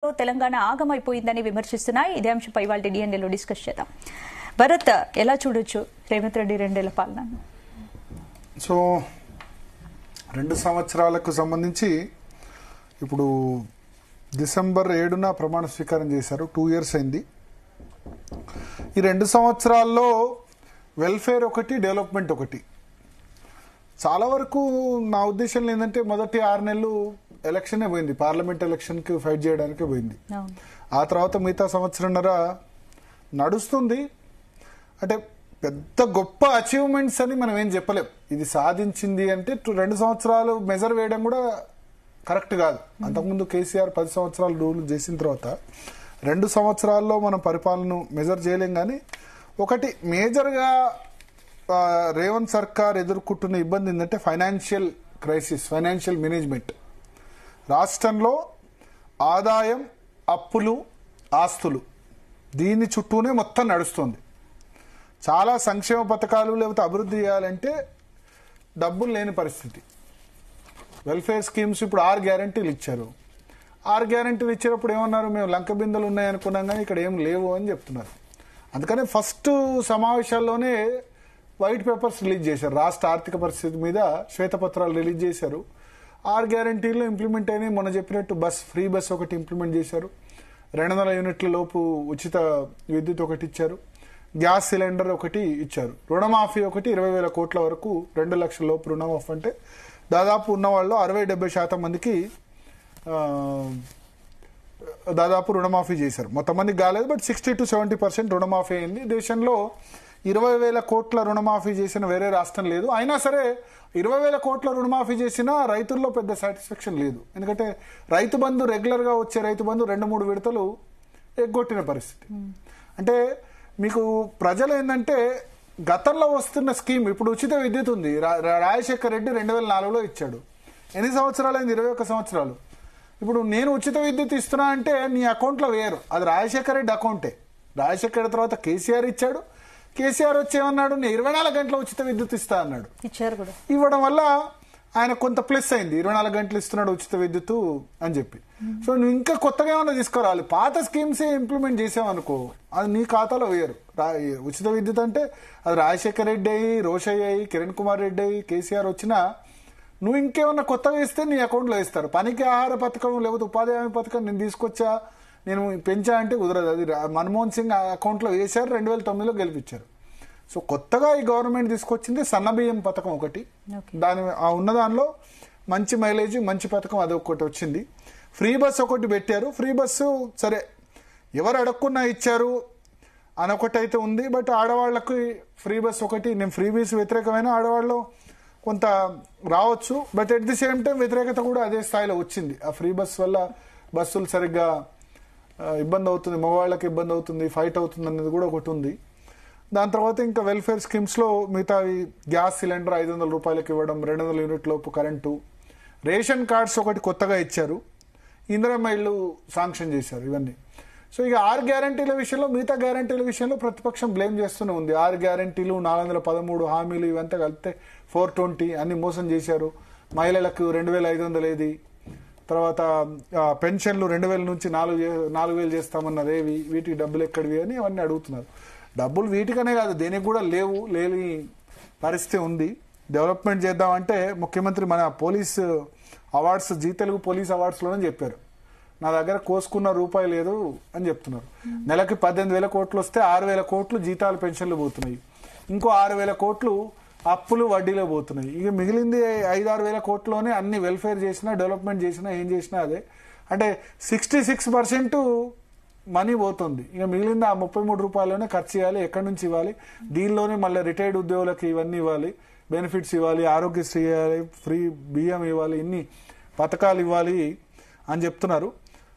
తెలంగాణ ఆగమైపోయిందని విమర్శిస్తున్నాయి. ఇదే అంశంపై ఇవాళ డిఎన్ఏలో డిస్కస్ చేద్దాం. భరత్, ఎలా చూడొచ్చు రేవంత్ రెడ్డి 2 ఏళ్ల పాలన? సో 2 సంవత్సరాలకు సంబంధించి ఇప్పుడు డిసెంబర్ 7న ప్రమాణ స్వీకారం చేశారు. 2 ఇయర్స్ అయింది. ఈ 2 సంవత్సరాల్లో వెల్ఫేర్ ఒకటి, డెవలప్మెంట్ ఒకటి. చాలా వరకు నా ఉద్దేశంలో ఏంటంటే మొదటి 6 నెలలు ఎలక్షనే పోయింది, పార్లమెంట్ ఎలక్షన్కి ఫైట్ చేయడానికి పోయింది. ఆ తర్వాత మిగతా సంవత్సరంన్నర నడుస్తుంది. అంటే పెద్ద గొప్ప అచీవ్మెంట్స్ అని మనం ఏం చెప్పలేం. ఇది సాధించింది అంటే 2 సంవత్సరాలు మెజర్ వేయడం కూడా కరెక్ట్ కాదు. అంతకుముందు కేసీఆర్ 10 సంవత్సరాలు రూల్ చేసిన తర్వాత 2 సంవత్సరాల్లో మనం పరిపాలన మెజర్ చేయలేం. కానీ ఒకటి మేజర్గా రేవంత్ సర్కార్ ఎదుర్కొంటున్న ఇబ్బంది ఏంటంటే ఫైనాన్షియల్ క్రైసిస్, ఫైనాన్షియల్ మేనేజ్మెంట్. రాష్ట్రంలో ఆదాయం, అప్పులు, ఆస్తులు, దీని చుట్టూనే మొత్తం నడుస్తుంది. చాలా సంక్షేమ పథకాలు లేకపోతే అభివృద్ధి చేయాలంటే డబ్బులు లేని పరిస్థితి. వెల్ఫేర్ స్కీమ్స్ ఇప్పుడు 6 గ్యారంటీలు ఇచ్చారు. 6 గ్యారంటీలు ఇచ్చేటప్పుడు ఏమన్నారు, మేము లంక బిందెలు ఉన్నాయనుకున్నాం కానీ ఇక్కడ ఏం లేవు అని చెప్తున్నారు. అందుకనే ఫస్ట్ సమావేశాల్లోనే వైట్ పేపర్స్ రిలీజ్ చేశారు. రాష్ట్ర ఆర్థిక పరిస్థితి మీద శ్వేతపత్రాలు రిలీజ్ చేశారు. 6 గ్యారంటీలు ఇంప్లిమెంట్ అయినాయి. మొన్న చెప్పినట్టు ఫ్రీ బస్ ఒకటి ఇంప్లిమెంట్ చేశారు. 200 యూనిట్ల లోపు ఉచిత విద్యుత్ ఒకటి ఇచ్చారు. గ్యాస్ సిలిండర్ ఒకటి ఇచ్చారు. రుణమాఫీ ఒకటి 20,000 కోట్ల వరకు, 2 లక్షల లోపు రుణమాఫీ. అంటే దాదాపు ఉన్న వాళ్ళు 60-70% మందికి దాదాపు రుణమాఫీ చేశారు. మొత్తం మందికి కాలేదు, బట్ 60-70% రుణమాఫీ అయింది. దేశంలో 20,000 కోట్ల రుణమాఫీ చేసిన వేరే రాష్ట్రం లేదు. అయినా సరే 20,000 కోట్ల రుణమాఫీ చేసినా రైతుల్లో పెద్ద సాటిస్ఫాక్షన్ లేదు. ఎందుకంటే రైతు బంధు, రెగ్యులర్గా వచ్చే రైతు బంధు 2-3 విడతలు ఎగ్గొట్టిన పరిస్థితి. అంటే మీకు ప్రజలు ఏంటంటే గతంలో వస్తున్న స్కీమ్, ఇప్పుడు ఉచిత విద్యుత్ ఉంది. రాజశేఖర్ రెడ్డి 2004లో ఇచ్చాడు. ఎన్ని సంవత్సరాలు అయింది? 21 సంవత్సరాలు. ఇప్పుడు నేను ఉచిత విద్యుత్ ఇస్తున్నా అంటే నీ అకౌంట్లో వేయరు, అది రాజశేఖర్ రెడ్డి అకౌంటే. రాజశేఖర్ తర్వాత కేసీఆర్ ఇచ్చాడు. కేసీఆర్ వచ్చేమన్నాడు, నేను 24 గంటల ఉచిత విద్యుత్ ఇస్తా అన్నాడు. ఇచ్చారు కూడా. ఇవ్వడం వల్ల ఆయన కొంత ప్లస్ అయింది. 24 గంటలు ఇస్తున్నాడు ఉచిత విద్యుత్ అని చెప్పి. సో నువ్వు ఇంకా కొత్తగా ఏమన్నా తీసుకురావాలి. పాత స్కీమ్సే ఇంప్లిమెంట్ చేసావనుకో, అది నీ ఖాతాలో వేయరు. ఉచిత విద్యుత్ అంటే అది రాజశేఖర్ రెడ్డి అయ్యి, రోషయ్య అయ్యి, కిరణ్ కుమార్ రెడ్డి అయ్యి, కేసీఆర్ వచ్చినా నువ్వు ఇంకేమన్నా కొత్తగా వేస్తే నీ అకౌంట్లో వేస్తారు. పనికి ఆహార పథకం లేకపోతే ఉపాధి హామీ పథకం నేను తీసుకొచ్చా, నేను పెంచా అంటే కుదరదు. అది మన్మోహన్ సింగ్ అకౌంట్లో వేశారు, 2009లో గెలిపించారు. సో కొత్తగా ఈ గవర్నమెంట్ తీసుకొచ్చింది సన్నబియ్యం పథకం ఒకటి. దాని ఉన్న దానిలో మంచి మైలేజ్, మంచి పథకం అది ఒకటి వచ్చింది. ఫ్రీ బస్ ఒకటి పెట్టారు. ఫ్రీ బస్సు సరే ఎవరు అడగకున్నా ఇచ్చారు అని ఒకటి అయితే ఉంది. బట్ ఆడవాళ్లకు ఫ్రీ బస్ ఒకటి, నేను ఫ్రీ బస్ వ్యతిరేకమైన ఆడవాళ్ళు కొంత రావచ్చు. But at the same time వ్యతిరేకత కూడా అదే స్థాయిలో వచ్చింది. ఆ ఫ్రీ బస్ వల్ల బస్సులు సరిగ్గా ఇబ్బంది అవుతుంది, మగవాళ్ళకి ఇబ్బంది అవుతుంది, ఫైట్ అవుతుంది అనేది కూడా ఒకటి ఉంది. దాని తర్వాత ఇంకా వెల్ఫేర్ స్కీమ్స్లో మిగతా గ్యాస్ సిలిండర్ 500 రూపాయలకి ఇవ్వడం, 200 యూనిట్ లోపు కరెంటు, రేషన్ కార్డ్స్ ఒకటి కొత్తగా ఇచ్చారు, ఇందిరమ్మ ఇళ్ళు శాంక్షన్ చేశారు. ఇవన్నీ. సో ఇక 6 గ్యారంటీల విషయంలో, మిగతా గ్యారంటీల విషయంలో ప్రతిపక్షం బ్లేమ్ చేస్తూనే ఉంది. 6 గ్యారంటీలు, 413 హామీలు, ఇవంతా కలిపితే 420 అన్ని మోసం చేశారు. మహిళలకు 2,500 ఏది, తర్వాత పెన్షన్లు 2,000 నుంచి 4,000 చేస్తామన్నారు. ఏవి, వీటికి డబ్బులు ఎక్కడివి అని అవన్నీ అడుగుతున్నారు. డబ్బులు వీటికనే కాదు, దేనికి కూడా లేని పరిస్థితి ఉంది. డెవలప్మెంట్ చేద్దామంటే ముఖ్యమంత్రి మన police awards, Zee Telugu police అవార్డ్స్లోనే చెప్పారు, నా దగ్గర కోసుకున్న రూపాయి లేదు అని చెప్తున్నారు. నెలకి 18,000 కోట్లు వస్తే 6,000 కోట్లు జీతాలు, పెన్షన్లు పోతున్నాయి. ఇంకో 6,000 కోట్లు అప్పులు, వడ్డీలో పోతున్నాయి. ఇక మిగిలింది 5-6 కోట్లోనే అన్ని వెల్ఫేర్ చేసినా, డెవలప్మెంట్ చేసినా, ఏం చేసినా అదే. అంటే 66% మనీ పోతుంది. ఇక మిగిలింది ఆ 33 రూపాయలలోనే ఖర్చు చేయాలి. ఎక్కడి నుంచి ఇవ్వాలి? దీనిలోనే మళ్ళీ రిటైర్డ్ ఉద్యోగులకు ఇవన్నీ ఇవ్వాలి, బెనిఫిట్స్ ఇవ్వాలి, ఆరోగ్యశ్రీ ఇవ్వాలి, ఫ్రీ బియ్యం ఇవ్వాలి, ఇన్ని పథకాలు ఇవ్వాలి అని చెప్తున్నారు.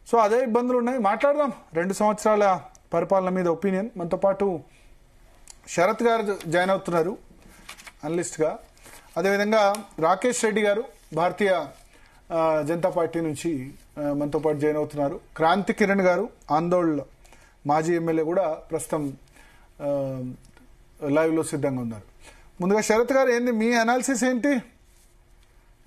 సో అదే ఇబ్బందులు ఉన్నాయి. మాట్లాడదాం 2 సంవత్సరాల పరిపాలన మీద ఒపీనియన్. మనతో పాటు శరత్ గారు జాయిన్ అవుతున్నారు అనలిస్ట్గా. అదేవిధంగా రాకేష్ రెడ్డి గారు భారతీయ జనతా పార్టీ నుంచి మనతో పాటు జాయిన్ అవుతున్నారు. క్రాంతి కిరణ్ గారు ఆందోళ్ మాజీ ఎమ్మెల్యే కూడా ప్రస్తుతం లైవ్లో సిద్ధంగా ఉన్నారు. ముందుగా శరత్ గారు, ఏంది మీ అనాలిసిస్ ఏంటి?